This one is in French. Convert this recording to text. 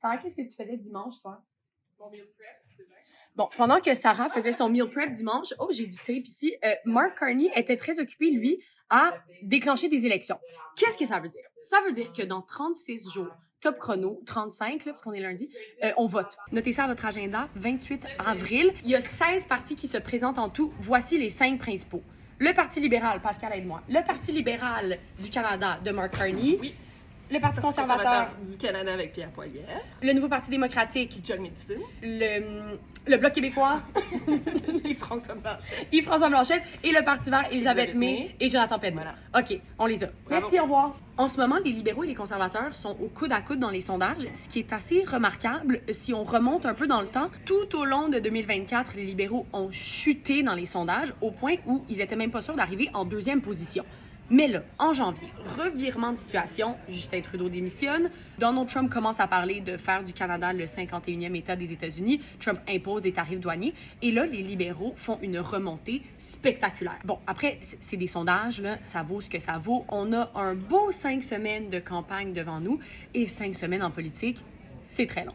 Sarah, qu'est-ce que tu faisais dimanche, toi? Mon meal prep, c'est vrai. Bon, pendant que Sarah faisait son meal prep dimanche, oh, j'ai du tape ici, Mark Carney était très occupé, lui, à déclencher des élections. Qu'est-ce que ça veut dire? Ça veut dire que dans 36 jours, top chrono, 35, là, parce qu'on est lundi, on vote. Notez ça à votre agenda, 28 avril. Il y a 16 partis qui se présentent en tout. Voici les 5 principaux. Le Parti libéral, Pascal, aide-moi. Le Parti libéral du Canada de Mark Carney. Oui. Le Parti conservateur du Canada avec Pierre Poilievre. Le Nouveau Parti démocratique. John Médecine. Le Bloc québécois. Et François Blanchet. Yves-François Blanchet. Et le Parti vert, Elisabeth May et Jonathan Pedneau. Voilà. OK, on les a. Bravo. Merci, au revoir. En ce moment, les libéraux et les conservateurs sont au coude à coude dans les sondages, ce qui est assez remarquable si on remonte un peu dans le temps. Tout au long de 2024, les libéraux ont chuté dans les sondages au point où ils étaient même pas sûrs d'arriver en deuxième position. Mais là, en janvier, revirement de situation, Justin Trudeau démissionne, Donald Trump commence à parler de faire du Canada le 51e État des États-Unis, Trump impose des tarifs douaniers, et là, les libéraux font une remontée spectaculaire. Bon, après, c'est des sondages, là, ça vaut ce que ça vaut. On a un beau 5 semaines de campagne devant nous, et 5 semaines en politique, c'est très long.